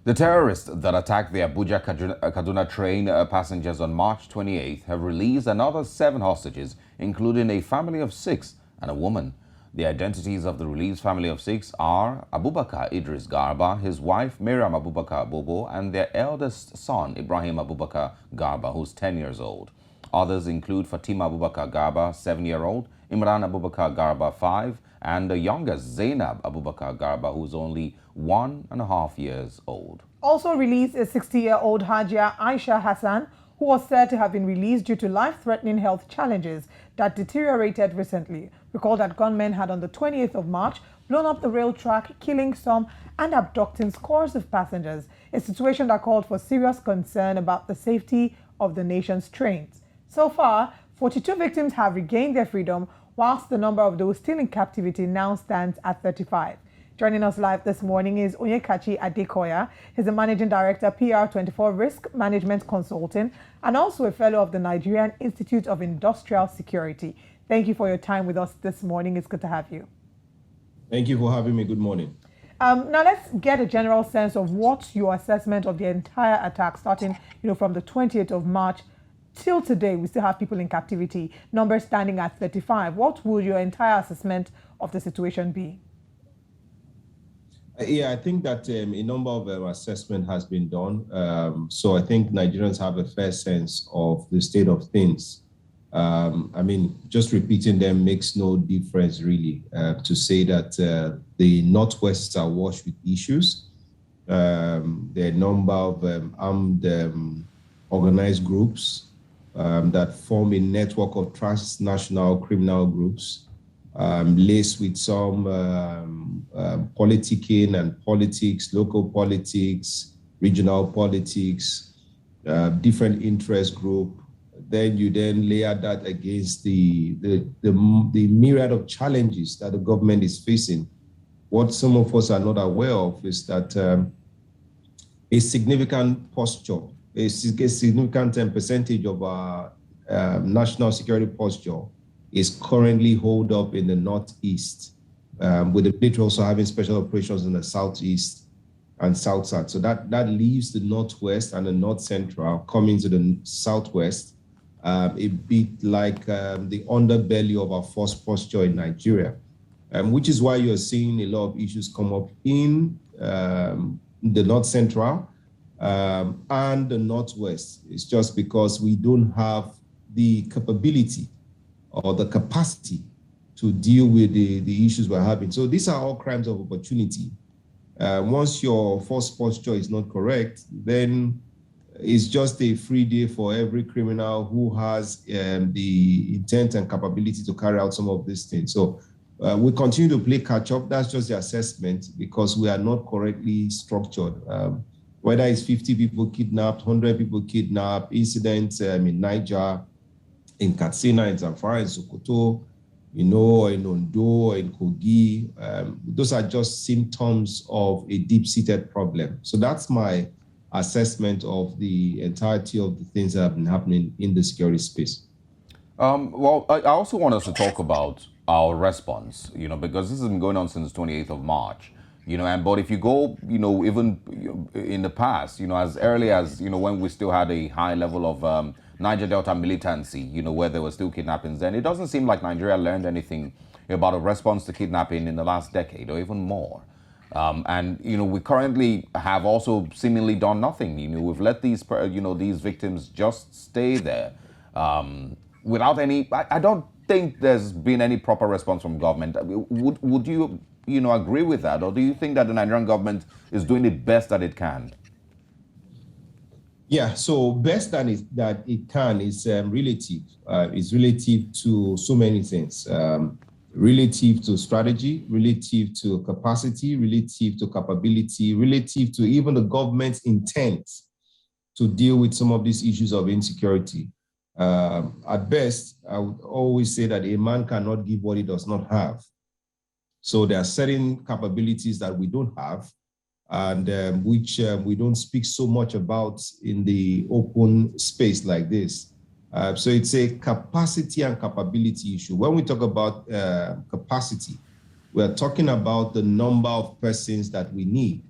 The terrorists that attacked the Abuja-Kaduna train passengers on March 28th have released another 7 hostages, including a family of 6 and a woman. The identities of the released family of 6 are Abubakar Idris Garba, his wife Miriam Abubakar Bobo, and their eldest son Ibrahim Abubakar Garba, who's 10 years old. Others include Fatima Abubakar Garba, 7-year-old, Imran Abubakar Garba, 5, and the youngest Zainab Abubakar Garba, who's only 1.5 years old. Also released is 60-year-old Hajia Aisha Hassan, who was said to have been released due to life-threatening health challenges that deteriorated recently. Recall that gunmen had on the 28th of March blown up the rail track, killing some and abducting scores of passengers, a situation that called for serious concern about the safety of the nation's trains. So far, 42 victims have regained their freedom, whilst the number of those still in captivity now stands at 35. Joining us live this morning is Onyekachi Adekoya. He's the Managing Director, PR24 Risk Management Consulting, and also a Fellow of the Nigerian Institute of Industrial Security. Thank you for your time with us this morning. It's good to have you. Thank you for having me. Good morning. Now let's get a general sense of what your assessment of the entire attack, starting from the 28th of March till today. We still have people in captivity, numbers standing at 35. What would your entire assessment of the situation be? Yeah, I think that a number of assessment has been done. So I think Nigerians have a fair sense of the state of things. I mean, just repeating them makes no difference really to say that the Northwest are washed with issues. There are a number of armed organized groups that form a network of transnational criminal groups. Laced with some politicking and politics, local politics, regional politics, different interest group. Then you layer that against the myriad of challenges that the government is facing. What some of us are not aware of is that a significant posture, a significant percentage of our national security posture is currently holed up in the Northeast, with the military also having special operations in the Southeast and South-South. So that leaves the Northwest and the North Central coming to the Southwest, a bit like the underbelly of our force posture in Nigeria, which is why you're seeing a lot of issues come up in the North Central and the Northwest. It's just because we don't have the capability or the capacity to deal with the issues we're having. So these are all crimes of opportunity. Once your force posture is not correct, then it's just a free day for every criminal who has the intent and capability to carry out some of these things. So we continue to play catch up. That's just the assessment because we are not correctly structured. Whether it's 50 people kidnapped, 100 people kidnapped, incidents in Niger, in Katsina, in Zamfara, in Sokoto, in Ondo, in Kogi. Those are just symptoms of a deep-seated problem. So that's my assessment of the entirety of the things that have been happening in the security space. Well, I also want us to talk about our response, because this has been going on since 28th of March. But if you go, even in the past, as early as, when we still had a high level of Niger Delta militancy, where there were still kidnappings, then it doesn't seem like Nigeria learned anything about a response to kidnapping in the last decade or even more. And we currently have also seemingly done nothing. We've let these victims just stay there without any. I don't think there's been any proper response from government. Would you agree with that, or do you think that the Nigerian government is doing the best that it can? Yeah, so best that it can is relative. It's relative to so many things. Relative to strategy, relative to capacity, relative to capability, relative to even the government's intent to deal with some of these issues of insecurity. At best, I would always say that a man cannot give what he does not have. So there are certain capabilities that we don't have, and which we don't speak so much about in the open space like this. So it's a capacity and capability issue. When we talk about capacity, we're talking about the number of persons that we need.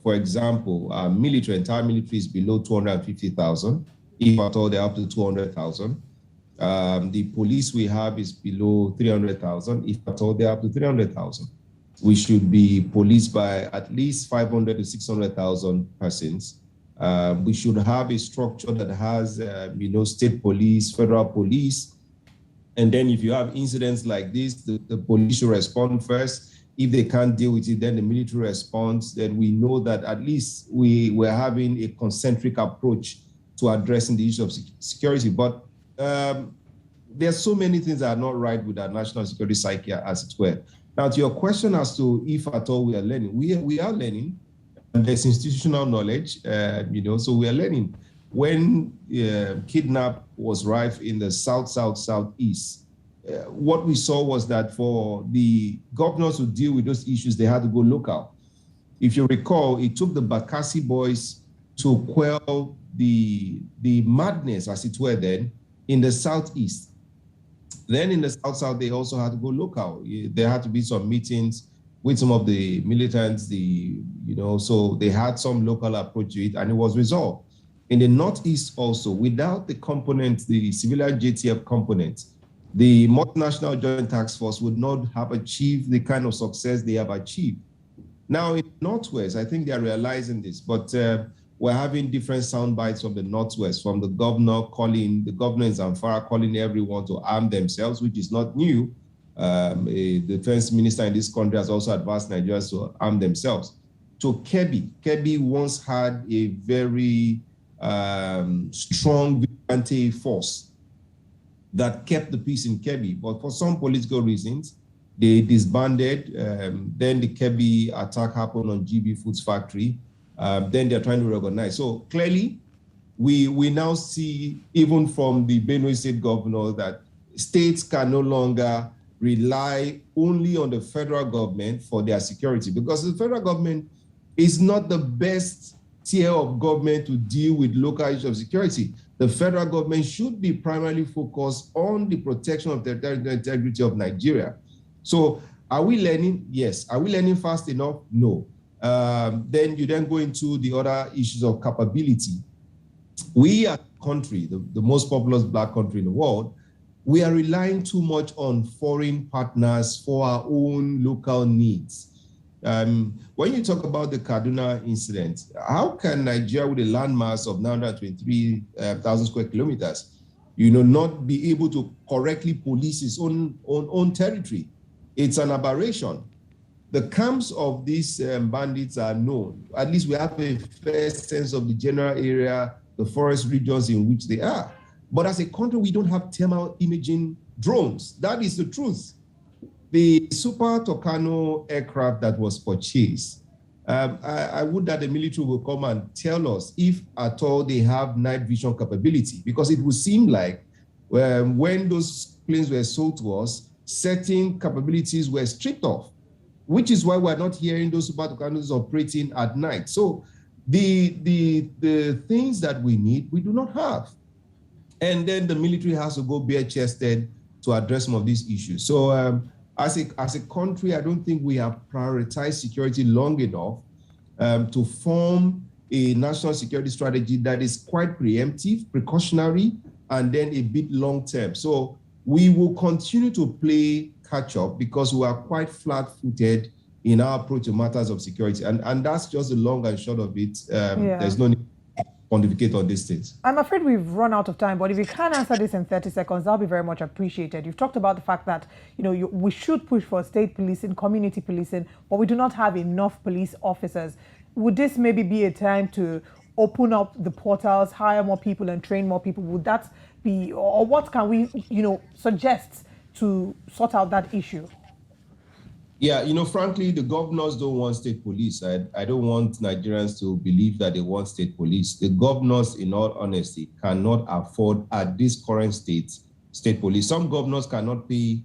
For example, entire military is below 250,000. If at all, they're up to 200,000. The police we have is below 300,000. If at all, they're up to 300,000. We should be policed by at least 500 to 600,000 persons. We should have a structure that has, state police, federal police. And then if you have incidents like this, the police should respond first. If they can't deal with it, then the military responds. Then we know that at least we're having a concentric approach to addressing the issue of security. But there's so many things that are not right with our national security psyche, as it were. Now, to your question as to if at all we are learning, we are learning. And there's institutional knowledge, so we are learning. When kidnap was rife in the southeast, what we saw was that for the governors to deal with those issues, they had to go local. If you recall, it took the Bakassi boys to quell the madness, as it were, then in the southeast. Then in the south, they also had to go local. There had to be some meetings with some of the militants, so they had some local approach to it, and it was resolved. In the northeast also, without the component, the civilian JTF component, the multinational joint task force would not have achieved the kind of success they have achieved. Now in Northwest, I think they are realizing this, but we're having different sound bites from the Northwest, from the governor in Zamfara calling everyone to arm themselves, which is not new. A defense minister in this country has also advised Nigerians to arm themselves. To Kebbi once had a very strong vigilante force that kept the peace in Kebbi, but for some political reasons, they disbanded. Then the Kebbi attack happened on GB Foods factory. Then they're trying to reorganize. So clearly, we now see, even from the Benue State governor, that states can no longer rely only on the federal government for their security, because the federal government is not the best tier of government to deal with local issues of security. The federal government should be primarily focused on the protection of the territorial integrity of Nigeria. So are we learning? Yes. Are we learning fast enough? No. Then you then go into the other issues of capability. We as a country, the most populous Black country in the world, we are relying too much on foreign partners for our own local needs. When you talk about the Kaduna incident, how can Nigeria, with a landmass of 923,000 square kilometers, not be able to correctly police its own territory? It's an aberration. The camps of these bandits are known. At least we have a fair sense of the general area, the forest regions in which they are. But as a country, we don't have thermal imaging drones. That is the truth. The Super Tucano aircraft that was purchased, I would that the military will come and tell us if at all they have night vision capability, because it would seem like when those planes were sold to us, certain capabilities were stripped off, which is why we're not hearing those Super Tucanos operating at night. So the things that we need, we do not have. And then the military has to go bare-chested to address some of these issues. So as a country, I don't think we have prioritized security long enough to form a national security strategy that is quite preemptive, precautionary, and then a bit long-term. So we will continue to play catch-up because we are quite flat-footed in our approach to matters of security. And that's just the long and short of it. There's no need to pontificate on these things. I'm afraid we've run out of time, but if you can answer this in 30 seconds, that'll be very much appreciated. You've talked about the fact that we should push for state policing, community policing, but we do not have enough police officers. Would this maybe be a time to open up the portals, hire more people and train more people? Would that be, or what can we, suggest to sort out that issue? Yeah, frankly, the governors don't want state police. I don't want Nigerians to believe that they want state police. The governors, in all honesty, cannot afford at this current state police. Some governors cannot pay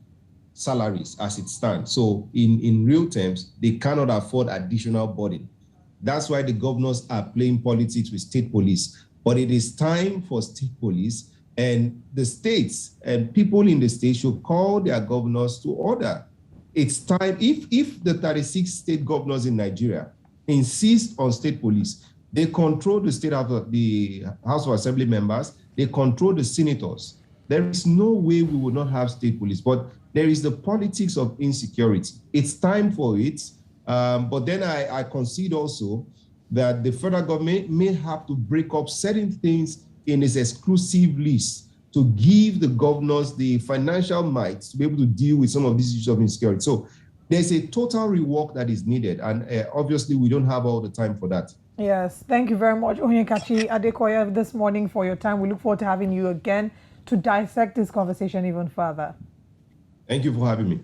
salaries as it stands. So in real terms, they cannot afford additional burden. That's why the governors are playing politics with state police. But it is time for state police, and the states and people in the state should call their governors to order. It's time, if the 36 state governors in Nigeria, insist on state police. They control the House of Assembly members. They control the senators. There is no way we will not have state police, but there is the politics of insecurity. It's time for it. But then I concede also that the federal government may have to break up certain things in its exclusive list to give the governors the financial might to be able to deal with some of these issues of insecurity. So there's a total rework that is needed. And obviously, we don't have all the time for that. Yes, thank you very much, Onyekachi Adekoya, this morning for your time. We look forward to having you again to dissect this conversation even further. Thank you for having me.